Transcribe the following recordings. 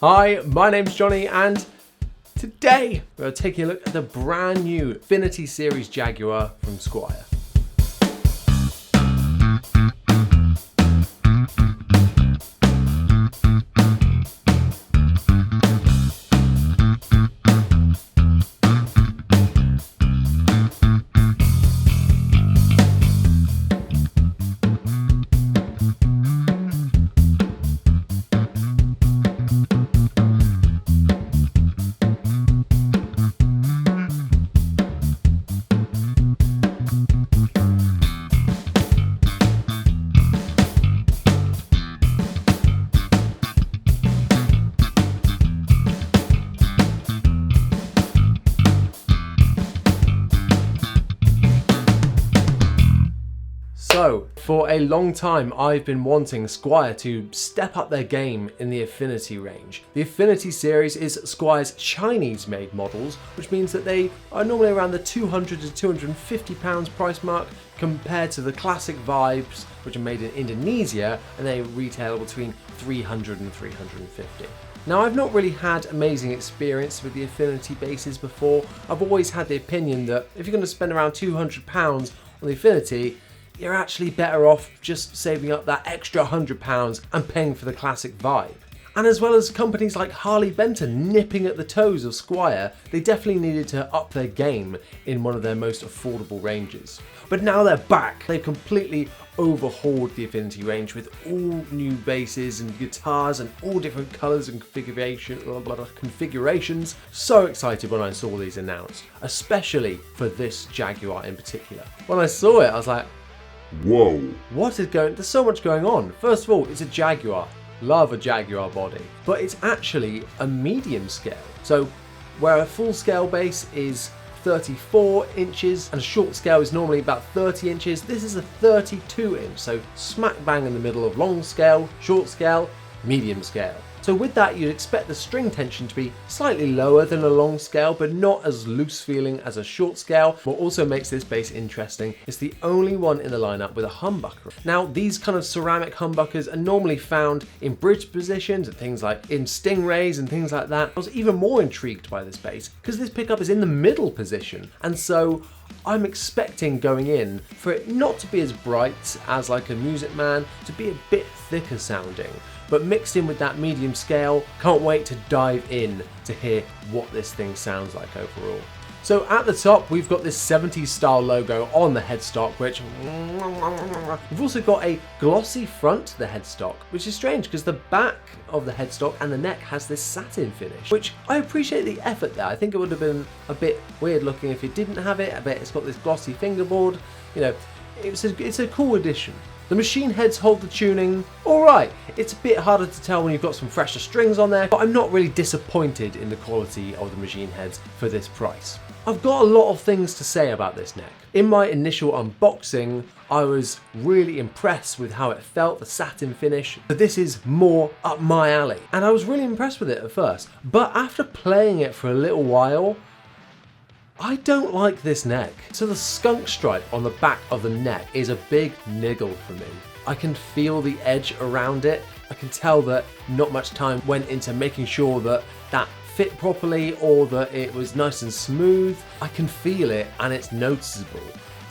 Hi, my name's Johnny, and today we're taking a look at the brand new Affinity Series Jaguar from Squier. So, for a long time I've been wanting Squier to step up their game in the Affinity range. The Affinity series is Squier's Chinese made models, which means that they are normally around the £200 to £250 price mark compared to the classic Vibes, which are made in Indonesia and they retail between £300 and £350. Now, I've not really had amazing experience with the Affinity bases before. I've always had the opinion that if you're going to spend around £200 on the Affinity, you're actually better off just saving up that extra £100 and paying for the classic Vibe. And as well as companies like Harley Benton nipping at the toes of Squier, they definitely needed to up their game in one of their most affordable ranges. But now they're back. They've completely overhauled the Affinity range with all new basses and guitars and all different colours and configurations. So excited when I saw these announced, especially for this Jaguar in particular. When I saw it, I was like, whoa, there's so much going on. First of all, it's a Jaguar. Love a Jaguar body. But it's actually a medium scale. So where a full scale bass is 34 inches and a short scale is normally about 30 inches, this is a 32 inch. So smack bang in the middle of long scale, short scale, medium scale. So with that, you'd expect the string tension to be slightly lower than a long scale, but not as loose feeling as a short scale. What also makes this bass interesting is the only one in the lineup with a humbucker. Now, these kind of ceramic humbuckers are normally found in bridge positions and things like in Stingrays and things like that. I was even more intrigued by this bass because this pickup is in the middle position. And so I'm expecting going in for it not to be as bright as like a Music Man, to be a bit thicker sounding, but mixed in with that medium scale. Can't wait to dive in to hear what this thing sounds like overall. So at the top, we've got this 70s style logo on the headstock, which we've also got a glossy front to the headstock, which is strange because the back of the headstock and the neck has this satin finish, which I appreciate the effort there. I think it would have been a bit weird looking if it didn't have it. I bet it's got this glossy fingerboard. You know, it's a cool addition. The machine heads hold the tuning alright. It's a bit harder to tell when you've got some fresher strings on there, but I'm not really disappointed in the quality of the machine heads for this price. I've got a lot of things to say about this neck. In my initial unboxing, I was really impressed with how it felt, the satin finish, but this is more up my alley. And I was really impressed with it at first, but after playing it for a little while, I don't like this neck. So the skunk stripe on the back of the neck is a big niggle for me. I can feel the edge around it. I can tell that not much time went into making sure that that fit properly or that it was nice and smooth. I can feel it and it's noticeable.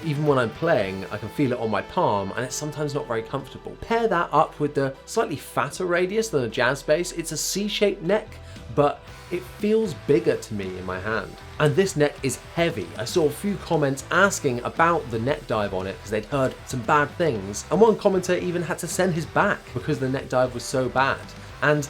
Even when I'm playing, I can feel it on my palm and it's sometimes not very comfortable. Pair that up with the slightly fatter radius than a jazz bass. It's a C-shaped neck, but it feels bigger to me in my hand. And this neck is heavy. I saw a few comments asking about the neck dive on it because they'd heard some bad things. And one commenter even had to send his back because the neck dive was so bad. And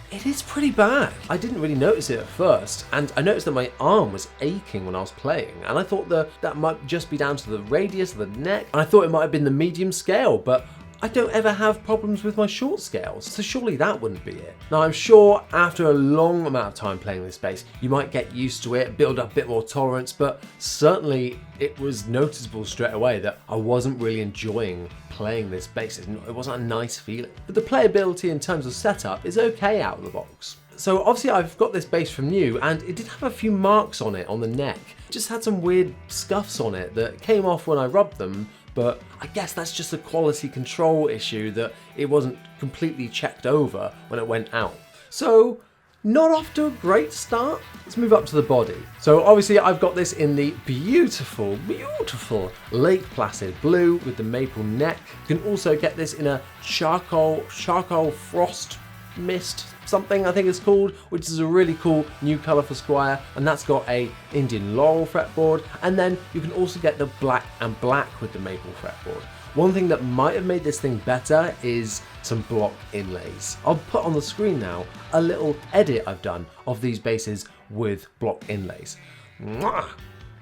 it is pretty bad. I didn't really notice it at first, and I noticed that my arm was aching when I was playing, and I thought that might just be down to the radius of the neck, and I thought it might have been the medium scale, but I don't ever have problems with my short scales, so surely that wouldn't be it. Now, I'm sure after a long amount of time playing this bass, you might get used to it, build up a bit more tolerance, but certainly it was noticeable straight away that I wasn't really enjoying playing this bass. It wasn't a nice feeling. But the playability in terms of setup is okay out of the box. So obviously I've got this bass from new, and it did have a few marks on it on the neck. It just had some weird scuffs on it that came off when I rubbed them, but I guess that's just a quality control issue that it wasn't completely checked over when it went out. So, not off to a great start. Let's move up to the body. So obviously I've got this in the beautiful, beautiful Lake Placid blue with the maple neck. You can also get this in a charcoal frost mist, something I think it's called, which is a really cool new colour for Squier, and that's got a Indian laurel fretboard, and then you can also get the black and black with the maple fretboard. One thing that might have made this thing better is some block inlays. I'll put on the screen now a little edit I've done of these basses with block inlays. Mwah!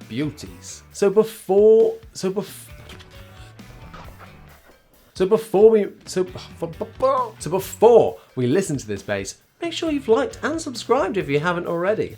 Beauties. So before we listen to this bass, make sure you've liked and subscribed if you haven't already.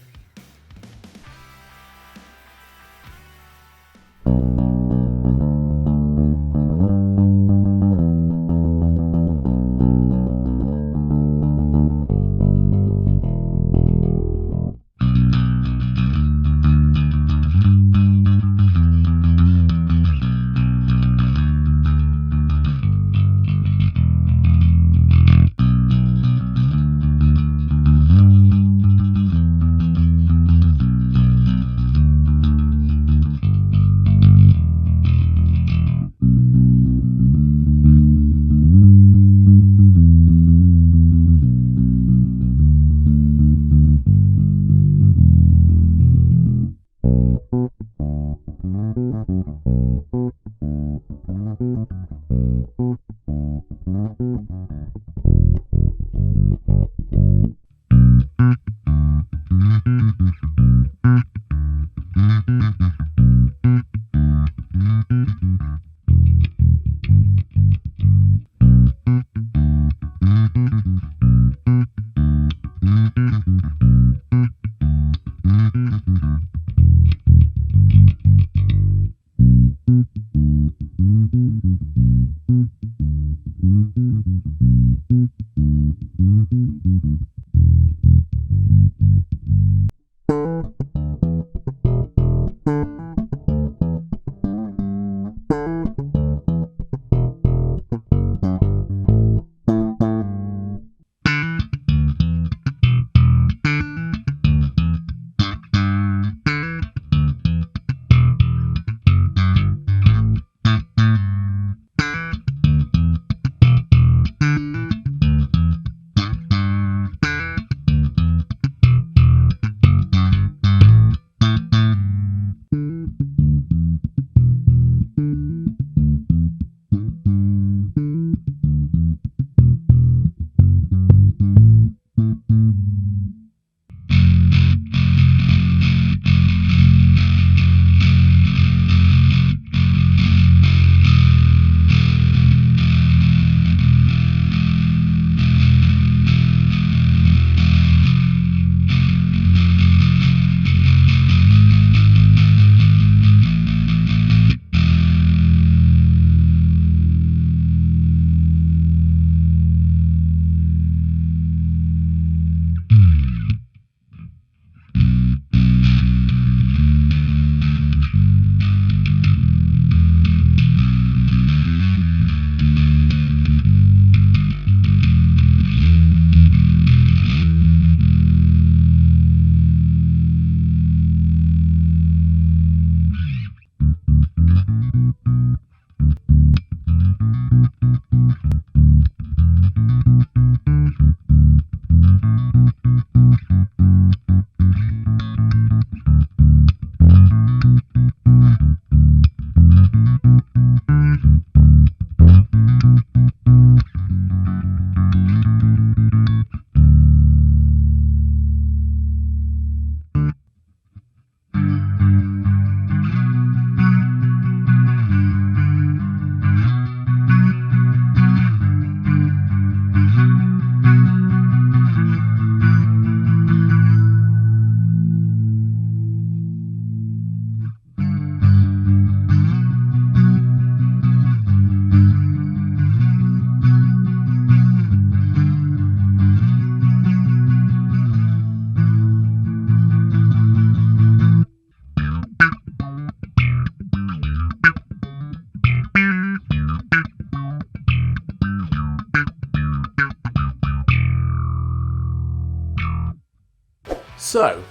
So,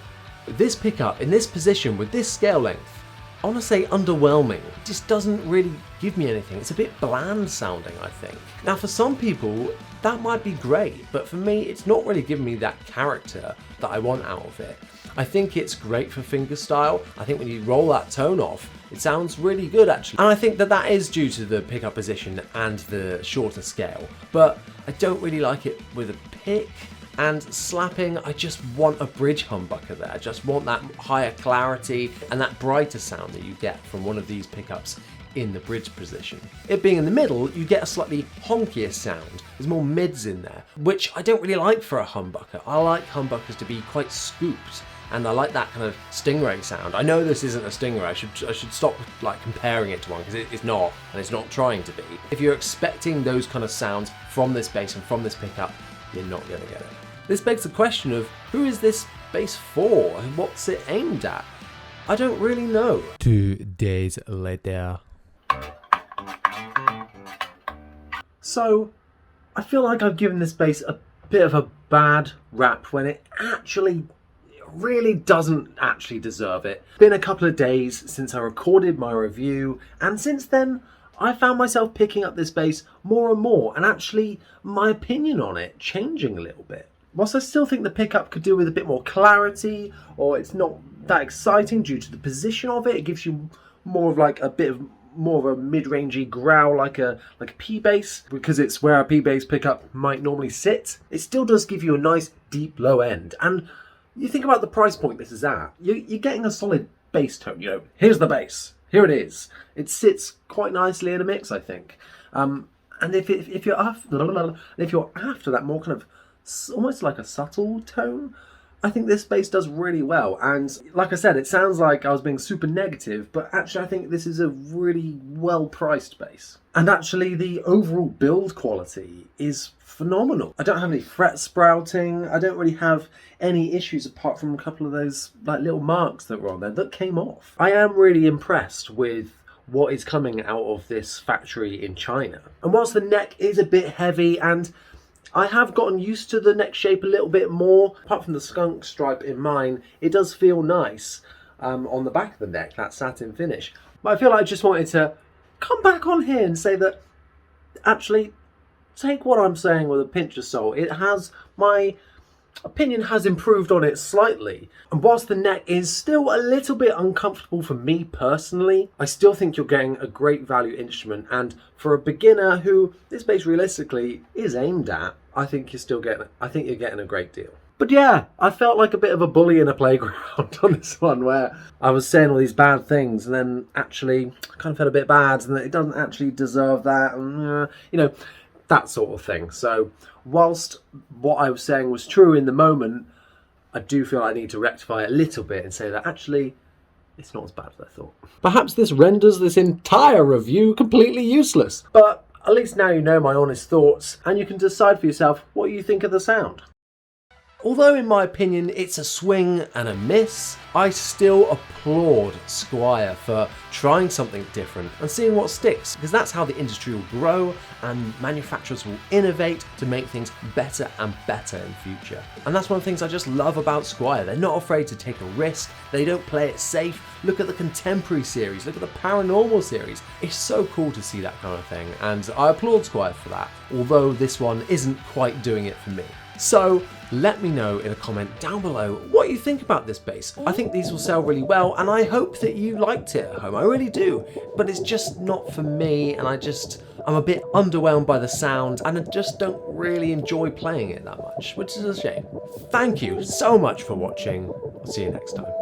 this pickup in this position with this scale length, I want to say underwhelming. It just doesn't really give me anything. It's a bit bland sounding, I think. Now for some people, that might be great, but for me, it's not really giving me that character that I want out of it. I think it's great for fingerstyle. I think when you roll that tone off, it sounds really good actually. And I think that that is due to the pickup position and the shorter scale, but I don't really like it with a pick. And slapping, I just want a bridge humbucker there. I just want that higher clarity and that brighter sound that you get from one of these pickups in the bridge position. It being in the middle, you get a slightly honkier sound. There's more mids in there, which I don't really like for a humbucker. I like humbuckers to be quite scooped, and I like that kind of stingray sound. I know this isn't a stingray. I should stop like comparing it to one, because it's not, and it's not trying to be. If you're expecting those kind of sounds from this bass and from this pickup, you're not going to get it. This begs the question of, who is this bass for and what's it aimed at? I don't really know. 2 days later. So, I feel like I've given this bass a bit of a bad rap when it actually really doesn't actually deserve it. It's been a couple of days since I recorded my review, and since then I found myself picking up this bass more and more, and actually my opinion on it changing a little bit. Whilst I still think the pickup could do with a bit more clarity, or it's not that exciting due to the position of it, it gives you more of like a bit of more of a mid-rangey growl like a P bass, because it's where a P bass pickup might normally sit. It still does give you a nice deep low end, and you think about the price point this is at, you're getting a solid bass tone. You know, here's the bass, here it is. It sits quite nicely in a mix, I think. And if you're after that more kind of almost like a subtle tone, I think this bass does really well. And like I said, it sounds like I was being super negative, but actually I think this is a really well priced bass. And actually the overall build quality is phenomenal. I don't have any fret sprouting. I don't really have any issues apart from a couple of those like little marks that were on there that came off. I am really impressed with what is coming out of this factory in China. And whilst the neck is a bit heavy, and I have gotten used to the neck shape a little bit more, apart from the skunk stripe in mine, it does feel nice on the back of the neck, that satin finish. But I feel like I just wanted to come back on here and say that actually, take what I'm saying with a pinch of salt. My opinion has improved on it slightly. And whilst the neck is still a little bit uncomfortable for me personally, I still think you're getting a great value instrument. And for a beginner who this bass realistically is aimed at, I think you're getting a great deal. But yeah, I felt like a bit of a bully in a playground on this one, where I was saying all these bad things and then actually kind of felt a bit bad, and that it doesn't actually deserve that, and that sort of thing. So whilst what I was saying was true in the moment, I do feel I need to rectify it a little bit and say that actually it's not as bad as I thought. Perhaps this renders this entire review completely useless, but at least now you know my honest thoughts, and you can decide for yourself what you think of the sound. Although in my opinion it's a swing and a miss, I still applaud Squier for trying something different and seeing what sticks, because that's how the industry will grow and manufacturers will innovate to make things better and better in future. And that's one of the things I just love about Squier. They're not afraid to take a risk, they don't play it safe. Look at the contemporary series, look at the paranormal series. It's so cool to see that kind of thing, and I applaud Squier for that, although this one isn't quite doing it for me. So let me know in a comment down below what you think about this bass. I think these will sell really well, and I hope that you liked it at home. I really do, but it's just not for me, and I'm a bit underwhelmed by the sound, and I just don't really enjoy playing it that much, which is a shame. Thank you so much for watching. I'll see you next time.